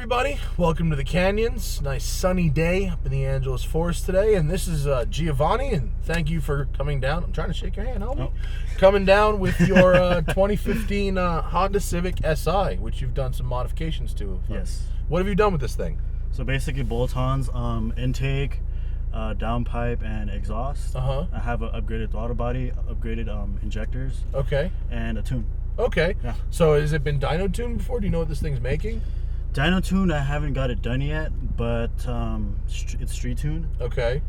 everybody, welcome to the Canyons. Nice sunny day up in the Angeles Forest today, and this is Giovanni, and thank you for coming down. I'm trying to shake your hand, homie. Coming down with your 2015 Honda Civic Si, which you've done some modifications to. Yes. What have you done with this thing? So basically bolt-ons, intake, downpipe, and exhaust. I have an upgraded throttle body, upgraded injectors. Okay. And a tune. Okay. Yeah. So has it been dyno tuned before? Do you know what this thing's making? Dyno tune, I haven't got it done yet, but it's street tuned. Okay.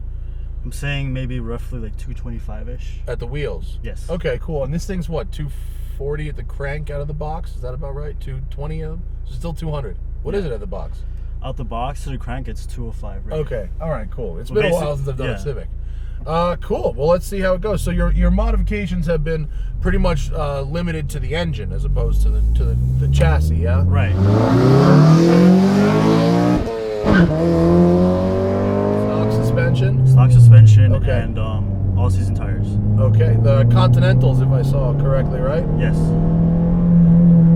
I'm saying maybe roughly like 225-ish. At the wheels? Yes. Okay, cool. And this thing's what, 240 at the crank out of the box? Is that about right? 220 of them? So still 200. What is it at the box? Out the box to the crank, it's 205 right Okay. All right, cool. It's been a while since I've done a Civic. Cool. Well, let's see how it goes. So your modifications have been pretty much limited to the engine as opposed to the chassis, yeah? Right. Stock suspension, okay. And all-season tires. Okay. The Continentals, if I saw correctly, right? Yes.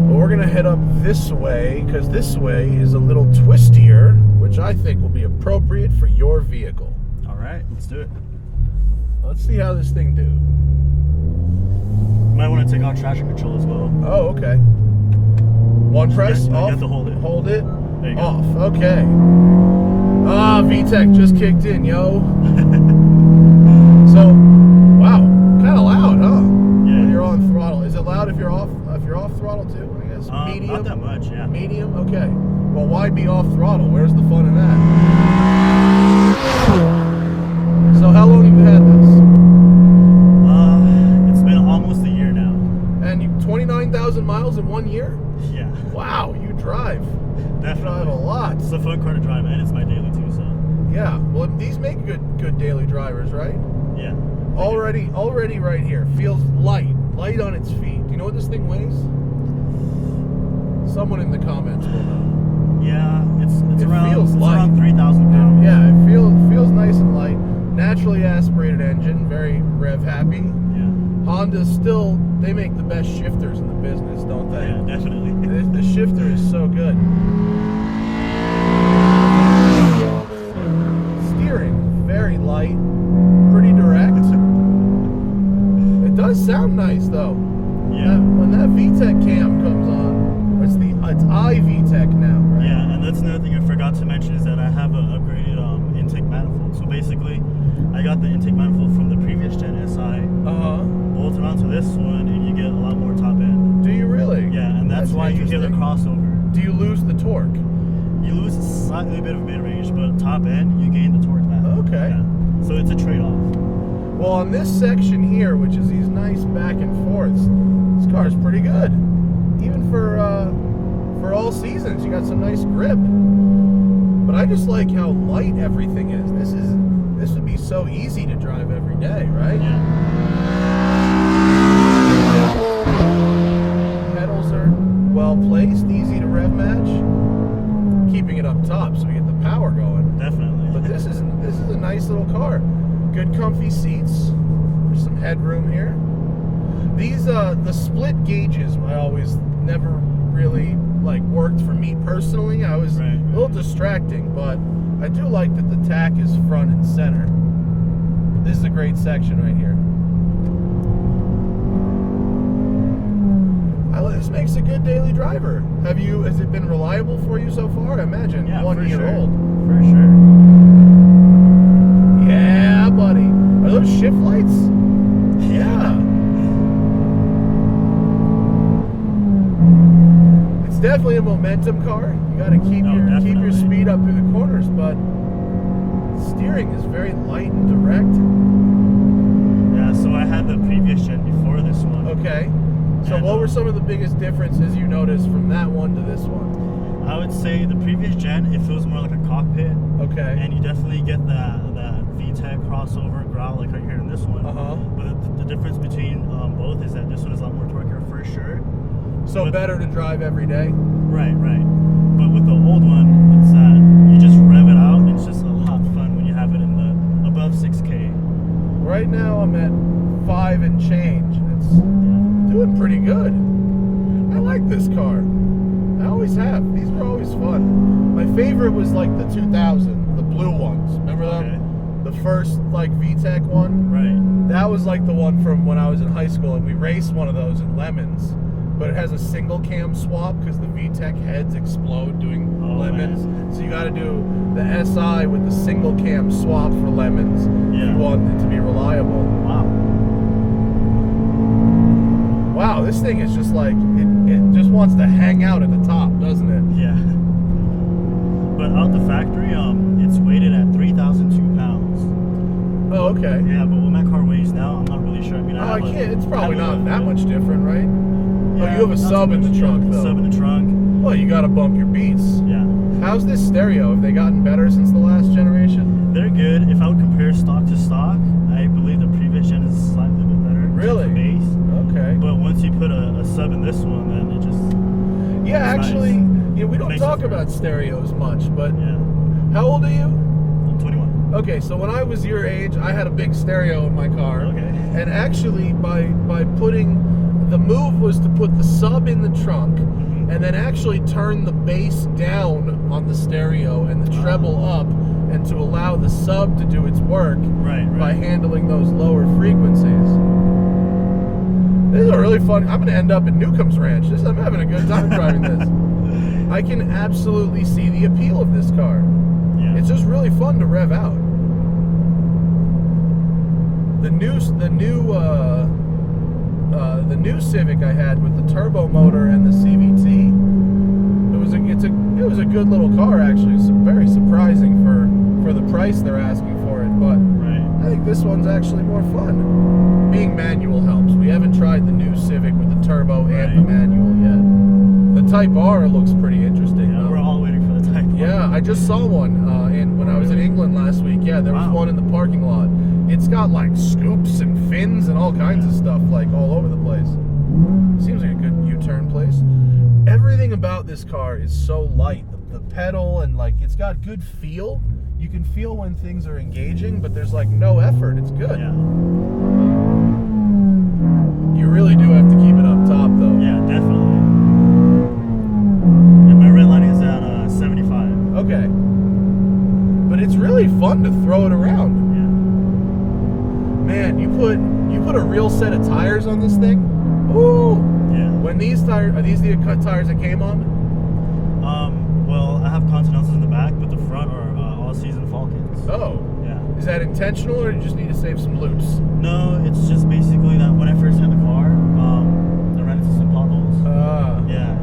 Well, we're gonna head up this way because this way is a little twistier, which I think will be appropriate for your vehicle. All right, let's do it. Let's see how this thing do. Might want to take out traction control as well. Oh, okay. One press, off. You have to hold it. Hold it, there you off. go. Okay. VTEC just kicked in, yo. So, wow, kind of loud, huh? Yeah. When you're on throttle. Is it loud if you're off? If you're off throttle too, I guess. Medium. Not that much, yeah. Medium. Okay. Well, why be off throttle? Where's the fun in that? So how long have you had this? It's been almost a year now. And 29,000 miles in 1 year? Yeah. Wow, you drive. Definitely. You drive a lot. It's a fun car to drive, and it's my daily too, so. Yeah. Well, these make good daily drivers, right? Yeah. Already right here. Feels light on its feet. Do you know what this thing weighs? Someone in the comments will know. Yeah, it's around, feels it's light. around 3,000 pounds. Yeah, it feels nice and light. Naturally aspirated engine, very rev happy. Yeah. Honda still, they make the best shifters in the business, don't they? Yeah, definitely. The shifter is so good. Steering, very light, pretty direct. It does sound nice though. Yeah. When that VTEC cam comes on, it's iVTEC now, right? Yeah, and that's another thing I forgot to mention is that I have an upgraded intake manifold. So basically, I got the intake manifold from the previous gen SI. Bolted onto this one, and you get a lot more top end. Do you really? Yeah, and that's why you get a crossover. Do you lose the torque? You lose a slightly bit of mid-range, but top end, you gain the torque back. Okay. Yeah. So it's a trade-off. Well, on this section here, which is these nice back and forths, this car's pretty good. Even for all seasons, you got some nice grip. But I just like how light everything is. This would be so easy to drive every day, right? Yeah. Pedals are well placed, easy to rev match. Keeping it up top so we get the power going. Definitely. But this is a nice little car. Good comfy seats. There's some headroom here. These the split gauges I always never really worked for me personally. I was a little distracting, but I do like that the tack is front and center. This is a great section right here. This makes a good daily driver. Has it been reliable for you so far? I imagine. Yeah, 1 year old. For sure. Yeah, buddy. Are those shift lights? Yeah. It's definitely a momentum car. You got to keep your speed up through the corners, but steering is very light and direct. Yeah, so I had the previous gen before this one. Okay. So what were some of the biggest differences you noticed from that one to this one? I would say the previous gen, it feels more like a cockpit. Okay. And you definitely get that VTEC crossover growl like right here in this one. But the difference between both is that this one is a lot more torquey for sure. So better to drive every day? Right. But with the old one, it's that you just rev it out and it's just a lot of fun when you have it in the above 6K. Right now I'm at 5 and change. It's doing pretty good. I like this car. I always have. These were always fun. My favorite was like the 2000, the blue ones. Remember them? The first like VTEC one? Right. That was like the one from when I was in high school, and we raced one of those in Lemons. But it has a single cam swap because the VTEC heads explode doing Lemons. Man. So you got to do the SI with the single cam swap for Lemons if you want it to be reliable. Wow. Wow, this thing is just like, it just wants to hang out at the top, doesn't it? Yeah. But out the factory, it's weighted at 3,002 pounds. Oh, okay. Yeah, but what my car weighs now, I'm not really sure. I mean, I can't. It's probably not that much different, right? Yeah, oh, you have a sub in the trunk, though. Sub in the trunk. Well, you got to bump your beats. Yeah. How's this stereo? Have they gotten better since the last generation? They're good. If I would compare stock to stock, I believe the previous gen is slightly bit better. Really? Bass. Okay. But once you put a sub in this one, then it just... Yeah, actually, nice. we don't talk about stereos much, but yeah. How old are you? I'm 21. Okay, so when I was your age, I had a big stereo in my car. Okay. And actually, by putting... The move was to put the sub in the trunk and then actually turn the bass down on the stereo and the treble up, and to allow the sub to do its work by handling those lower frequencies. This is a really fun... I'm going to end up at Newcomb's Ranch. I'm having a good time driving this. I can absolutely see the appeal of this car. Yeah. It's just really fun to rev out. The new Civic I had with the turbo motor and the CVT, it was a good little car, actually. It's very surprising for the price they're asking for it, but I think this one's actually more fun. Being manual helps. We haven't tried the new Civic with the turbo and the manual yet. The Type R looks pretty interesting. Yeah, we're all waiting for the Type R. Yeah, I just saw one when I was in England last week. Yeah, there was one in the parking lot. It's got like scoops and fins and all kinds of stuff like all over the place. Seems like a good U-turn place. Everything about this car is so light. The pedal and like it's got good feel. You can feel when things are engaging, but there's like no effort. It's good. Yeah. You really do have to keep it up top though. Yeah, definitely. And my red line is at 75. Okay. But it's really fun to throw it around. Man, you put a real set of tires on this thing. Ooh. Yeah. When these tires, are these the cut tires that came on? Well, I have Continentals in the back, but the front are all-season Falcons. Oh. Yeah. Is that intentional, or do you just need to save some loops? No, it's just basically that when I first had the car, I ran into some potholes. Yeah.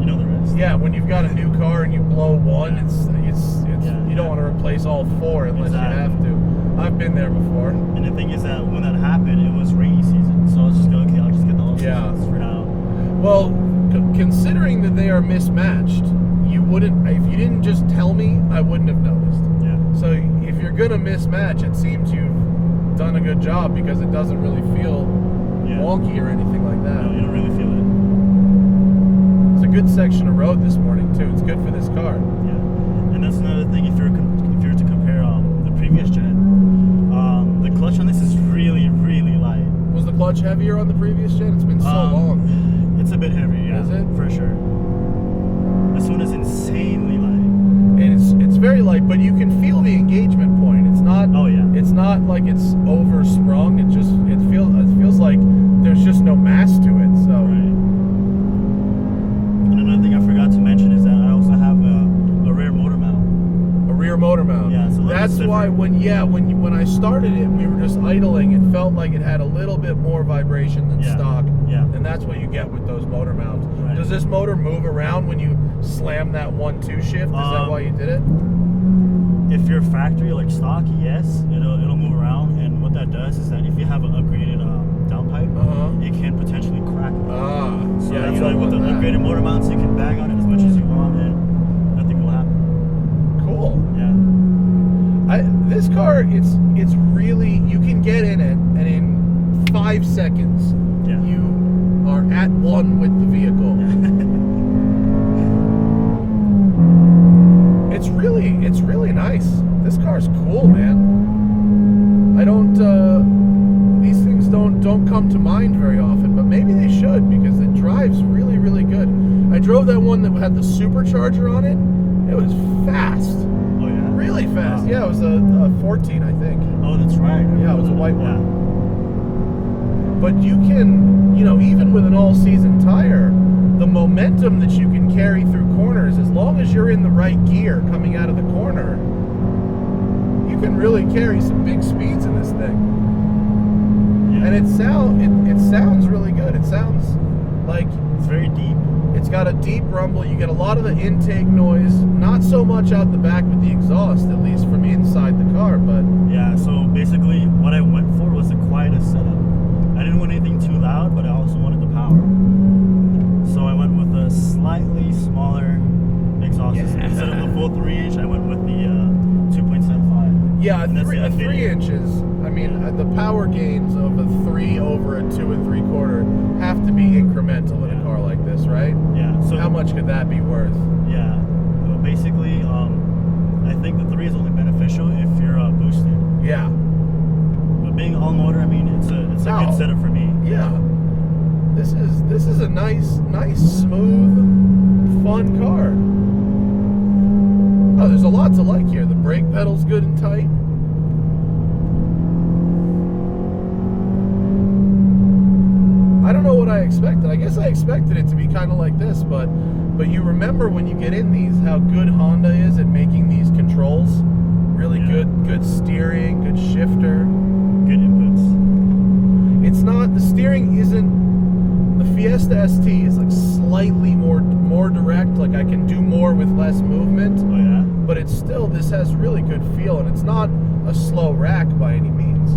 You know the rest. Yeah, when you've got a new car and you blow one, you don't want to replace all four unless you have to. I've been there before. And the thing is that when that happened, it was rainy season, so I was just going, okay, I'll just get the all seasons for now. Well, considering that they are mismatched, you wouldn't, if you didn't just tell me, I wouldn't have noticed. Yeah. So if you're gonna mismatch, it seems you've done a good job because it doesn't really feel wonky or anything like that. No, you don't really feel it. It's a good section of road this morning too. It's good for this car. Yeah. And that's another thing. If you were to compare the previous gen, the clutch on this is really, really light. Was the clutch heavier on the previous gen? It's been so long. It's a bit heavier, yeah. Is it? For sure. This one is insanely light. And it's very light, but you can feel the engagement point. It's not. Oh yeah. It's not like it's oversprung. It feels like there's just no mass to it. So. Right. And another thing I forgot to mention is that I also have a rear motor mount. A rear motor mount. Yeah. So that's why when I started it, we were just idling. It felt like it had a little bit more vibration than stock. Yeah. And that's what you get with those motor mounts. Right. Does this motor move around when you slam that 1-2 shift? Is that why you did it? If you're factory like stock, yes, it'll move around. And what that does is that if you have an upgraded downpipe, it can potentially crack. So yeah, that's why with the upgraded motor mounts, you can bang on it as much as you want, and nothing will happen. Cool. Yeah. This car, it's really, you can get in it, and in 5 seconds, you are at one with the vehicle. It's really nice. This car's cool, man. I don't, these things don't come to mind very often, but maybe they should, because it drives really, really good. I drove that one that had the supercharger on it. It was fast. Oh yeah. Really fast. Wow. Yeah, it was a 14, I think. Oh, that's right. Yeah, it was a white one. Yeah. But you can, even with an all-season tire, the momentum that you can carry through corners, as long as you're in the right gear coming out of the corner, you can really carry some big speeds in this thing. Yeah. And it sounds really good. It sounds like It's very deep. it's got a deep rumble. You get a lot of the intake noise, not so much out the back with the exhaust, at least from inside the car, but Yeah, so basically what I went for was the quietest setup. I didn't want anything too loud, but I also wanted the power. So I went with a slightly smaller exhaust system. Instead of the full 3-inch, I went with the 2.75. yeah, And that's the 3 inches. I mean, the power gains of a 3 over a 2 3/4 have to be incremental in a car like this, right? Yeah. So How much could that be worth? Yeah. Well, basically, I think the 3 is only beneficial if you're boosted. Yeah, But being all motor, I mean, it's a good setup for me. yeah. This is a nice, smooth, fun car. Oh, there's a lot to like here. The brake pedal's good and tight. I don't know what I expected. I guess I expected it to be kind of like this, but you remember when you get in these how good Honda is at making these controls. Really good steering, good shifter. Good inputs. It's not, the steering isn't, the Fiesta ST is like slightly more direct, like I can do more with less movement, Oh yeah. but it's still, this has really good feel, and it's not a slow rack by any means.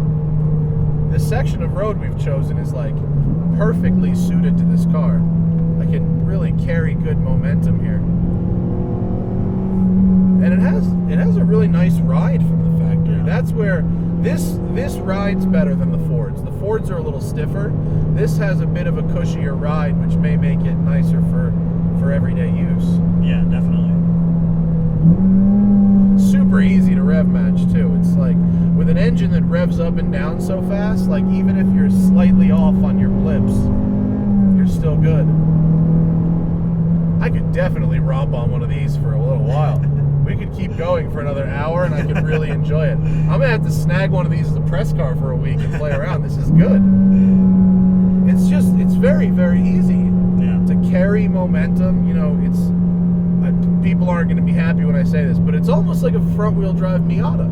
This section of road we've chosen is like perfectly suited to this car. I can really carry good momentum here. And it has a really nice ride from the factory. Yeah. That's where this rides better than the Fords. The Fords are a little stiffer. This has a bit of a cushier ride, which may make it nicer for everyday use. Yeah, definitely. Super easy to rev match too. It's like with an engine that revs up and down so fast, like even if you're slightly off on your blips, you're still good. I could definitely romp on one of these for a little while. We could keep going for another hour and I could really enjoy it. I'm gonna have to snag one of these as a press car for a week and play around. This is good. It's very, very easy to carry momentum. People aren't gonna be happy when I say this, but it's almost like a front wheel drive Miata.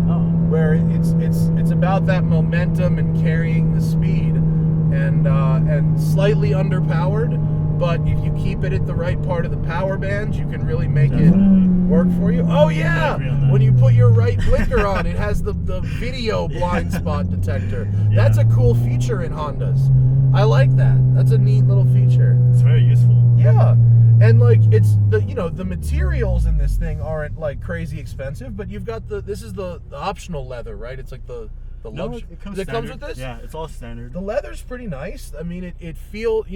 Oh. Where it's about that momentum and carrying the speed, and slightly underpowered, but if you keep it at the right part of the power band, you can really make it work for you. Oh yeah, when you put your right blinker on, it has the video blind spot detector. Yeah. That's a cool feature in Hondas. I like that. That's a neat little feature. It's very useful. Yeah. And like it's the materials in this thing aren't like crazy expensive, but you've got this is the optional leather, right? It's like the No, luxury. it comes It comes with this? Yeah, it's all standard. The leather's pretty nice. I mean, it feels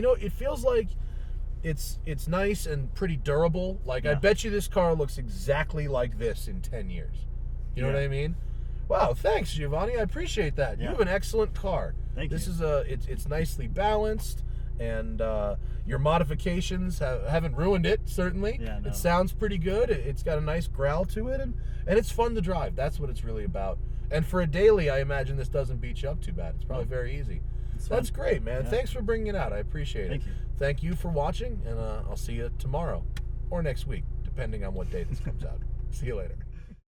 like it's nice and pretty durable. Like I bet you this car looks exactly like this in 10 years. You know what I mean? Wow, thanks, Giovanni. I appreciate that. You have an excellent car. Thank you. This is it's nicely balanced, and your modifications haven't ruined it. Certainly, Yeah, no. It sounds pretty good. It's got a nice growl to it, and it's fun to drive. That's what it's really about. And for a daily, I imagine this doesn't beat you up too bad. It's probably very easy. That's great, man. Yeah. Thanks for bringing it out. I appreciate it. Thank you. Thank you for watching, and I'll see you tomorrow or next week, depending on what day this comes out. See you later.